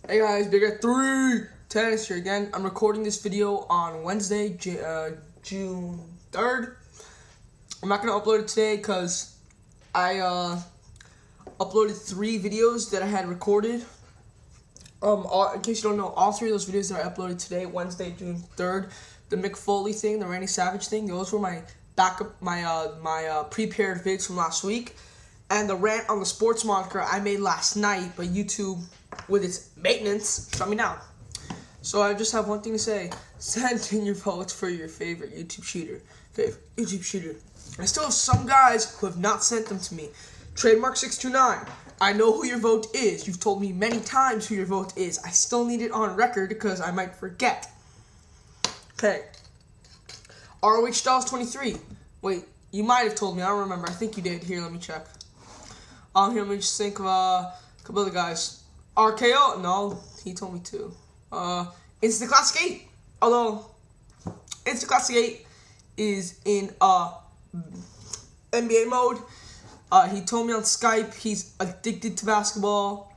Hey guys, Big at 3 Tennis here again. I'm recording this video on Wednesday, June 3rd. I'm not going to upload it today because I uploaded 3 videos that I had recorded. In case you don't know, all 3 of those videos that I uploaded today, Wednesday, June 3rd, the Mick Foley thing, the Randy Savage thing, those were my backup, my prepared vids from last week. And the rant on the sports moniker I made last night, but YouTube, with its maintenance, shut me down. So I just have one thing to say. Send in your votes for your favorite YouTube shooter. I still have some guys who have not sent them to me. Trademark629. I know who your vote is. You've told me many times who your vote is. I still need it on record because I might forget. Okay. ROH Styles 23. Wait, you might have told me. I don't remember. I think you did. Here, let me check. Here, let me just think of a couple other guys. RKO? No, he told me to. Instant Classic 8. Although, Instant Classic 8 is in NBA mode. He told me on Skype he's addicted to basketball.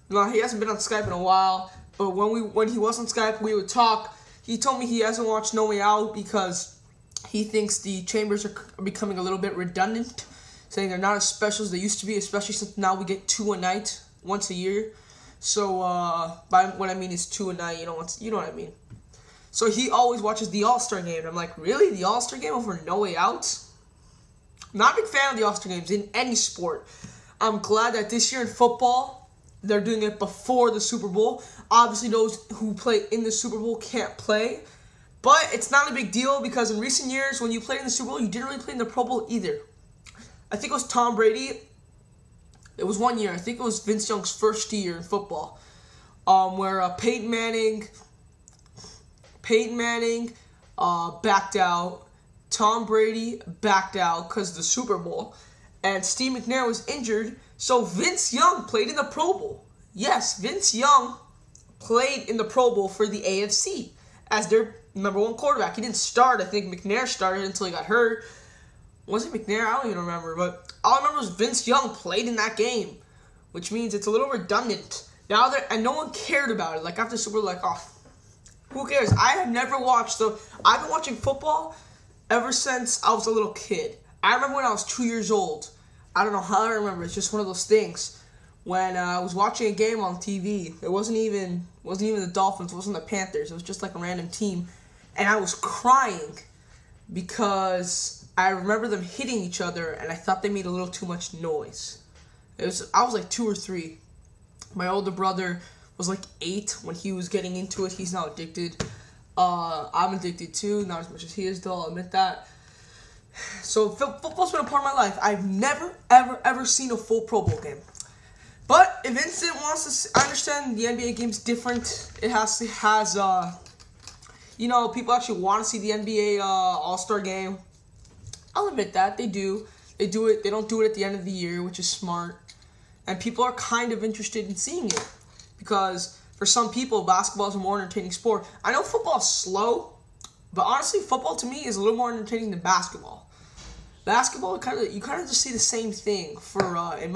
No, he hasn't been on Skype in a while. But when he was on Skype, we would talk. He told me he hasn't watched No Way Out because he thinks the chambers are becoming a little bit redundant, saying they're not as special as they used to be, especially since now we get 2 a night, once a year. So, by what I mean is 2 a night, you know what I mean. So he always watches the All-Star Game, and I'm like, really? The All-Star Game over No Way Out? I'm not a big fan of the All-Star Games in any sport. I'm glad that this year in football, they're doing it before the Super Bowl. Obviously, those who play in the Super Bowl can't play. But it's not a big deal because in recent years, when you played in the Super Bowl, you didn't really play in the Pro Bowl either. I think it was Tom Brady. It was one year. I think it was Vince Young's first year in football, where Peyton Manning backed out. Tom Brady backed out because of the Super Bowl, and Steve McNair was injured. So Vince Young played in the Pro Bowl. Yes, Vince Young played in the Pro Bowl for the AFC as their #1 quarterback. He didn't start. I think McNair started until he got hurt. Was it McNair? I don't even remember. But all I remember was Vince Young played in that game, which means it's a little redundant. Now and no one cared about it. Like after Super Bowl, like, oh, who cares? I have never watched. So I've been watching football ever since I was a little kid. I remember when I was 2 years old. I don't know how I remember. It's just one of those things. When I was watching a game on TV, it wasn't even the Dolphins. It wasn't the Panthers. It was just like a random team, and I was crying because I remember them hitting each other, and I thought they made a little too much noise. I was like 2 or 3. My older brother was like 8 when he was getting into it. He's now addicted. I'm addicted too, not as much as he is, though. I'll admit that. So football's been a part of my life. I've never, ever seen a full Pro Bowl game. But if Vincent wants to see, I understand the NBA game's different. It has people actually want to see the NBA All-Star game. I'll admit that. They do. They do it. They don't do it at the end of the year, which is smart. And people are kind of interested in seeing it. Because for some people, basketball is a more entertaining sport. I know football is slow, but honestly, football to me is a little more entertaining than basketball. Basketball, you kind of just see the same thing. I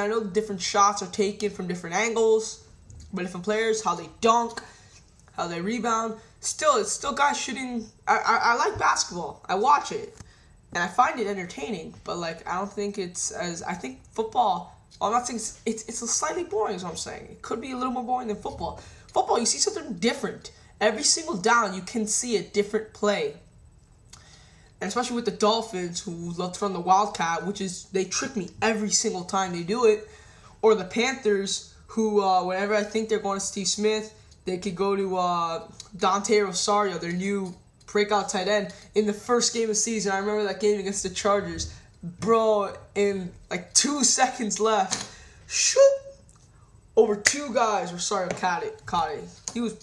know different shots are taken from different angles, but different players, how they dunk, how they rebound. It's still guys shooting. I like basketball. I watch it, and I find it entertaining. But I don't think it's as. I think football. I'm not saying it's slightly boring. Is what I'm saying. It could be a little more boring than football. Football, you see something different. Every single down, you can see a different play. And especially with the Dolphins, who love to run the Wildcat, they trick me every single time they do it. Or the Panthers, who, whenever I think they're going to Steve Smith, they could go to Dante Rosario, their new breakout tight end, in the first game of the season. I remember that game against the Chargers. Bro, in 2 seconds left, shoot! Over 2 guys, Rosario caught it. He was,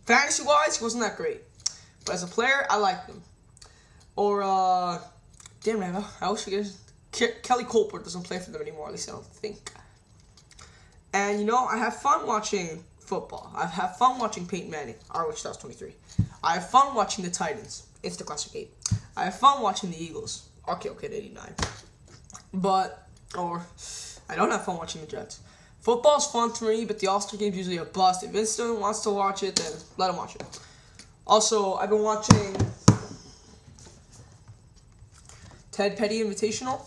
fantasy-wise, he wasn't that great. But as a player, I liked him. Or, damn it, I always forget. Kelly Colbert doesn't play for them anymore, at least I don't think. And, I have fun watching football. I have fun watching Peyton Manning, ROH Styles 23. I have fun watching the Titans, Instant Classic 8. I have fun watching the Eagles, RKO Kid 89. I don't have fun watching the Jets. Football's fun to me, but the All-Star Game's usually a bust. If Vince wants to watch it, then let him watch it. Also, I've been watching Ted Petty Invitational.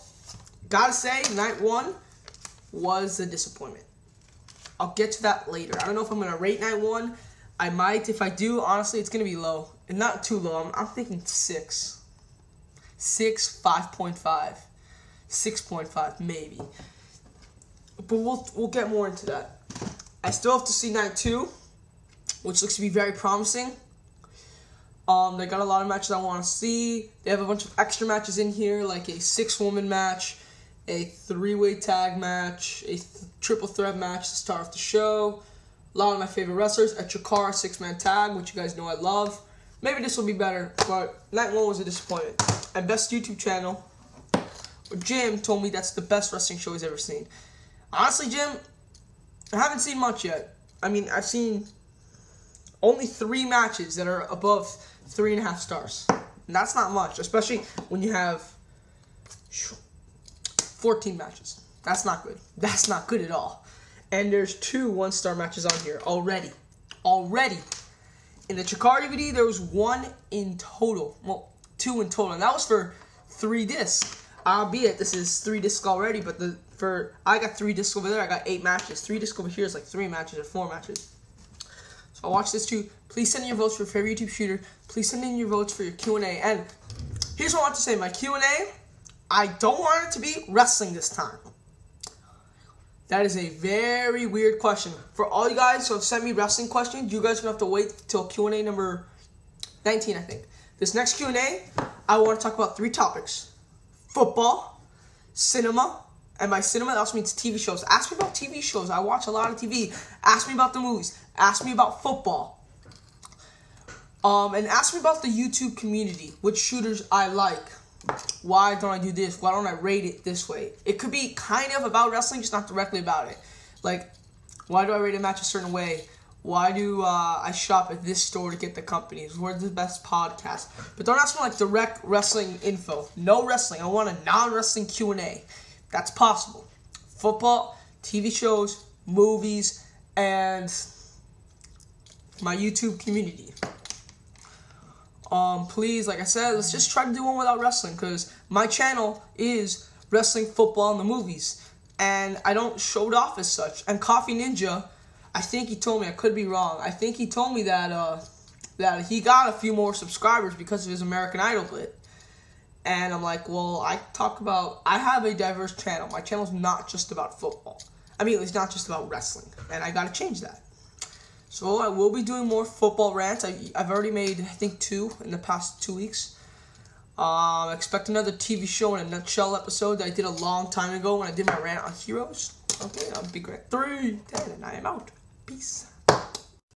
Gotta say, night 1 was a disappointment. I'll get to that later. I don't know if I'm going to rate night 1. I might. If I do, honestly, it's going to be low. And not too low. I'm thinking 6. 6, 5.5. 6.5, maybe. But we'll get more into that. I still have to see night 2, which looks to be very promising. They got a lot of matches I want to see. They have a bunch of extra matches in here, like a 6-woman match, a 3-way tag match, a triple threat match to start off the show. A lot of my favorite wrestlers, a Chikara 6-man tag, which you guys know I love. Maybe this will be better, but night 1 was a disappointment. And best YouTube channel, Jim told me that's the best wrestling show he's ever seen. Honestly, Jim, I haven't seen much yet. I mean, I've seen only 3 matches that are above 3.5 stars. And that's not much, especially when you have 14 matches. That's not good. That's not good at all. And there's 2 1-star matches on here already. Already. In the Chikara DVD, there was 1 in total. Well, 2 in total. And that was for 3 discs. Albeit, this is 3 discs already, but I got 3 discs over there. I got 8 matches. 3 discs over here is like 3 matches or 4 matches. So I watched this too. Please send in your votes for your favorite YouTube shooter. Please send in your votes for your Q&A. And here's what I want to say. My Q&A, I don't want it to be wrestling this time. That is a very weird question. For all you guys who have sent me wrestling questions, you guys are going to have to wait till Q&A number 19, I think. This next Q&A, I want to talk about 3 topics. Football, cinema, and by cinema, that also means TV shows. Ask me about TV shows. I watch a lot of TV. Ask me about the movies. Ask me about football. And ask me about the YouTube community. Which shooters I like. Why don't I do this? Why don't I rate it this way? It could be kind of about wrestling, just not directly about it. Like, why do I rate a match a certain way? Why do I shop at this store to get the companies? Where's the best podcast? But don't ask me like direct wrestling info. No wrestling. I want a non-wrestling Q&A. That's possible. Football, TV shows, movies, and my YouTube community. Please, like I said, let's just try to do one without wrestling, because my channel is wrestling, football, and the movies, and I don't show it off as such. And Coffee Ninja, I think he told me, I could be wrong, I think he told me that that he got a few more subscribers because of his American Idol bit. And I'm like, well, I have a diverse channel. My channel's not just about football. I mean, it's not just about wrestling, and I gotta change that. So I will be doing more football rants. I've already made, I think, 2 in the past 2 weeks. Expect another TV show in a nutshell episode that I did a long time ago when I did my rant on Heroes. Okay, I'll be great. 3, 10, and I am out. Peace.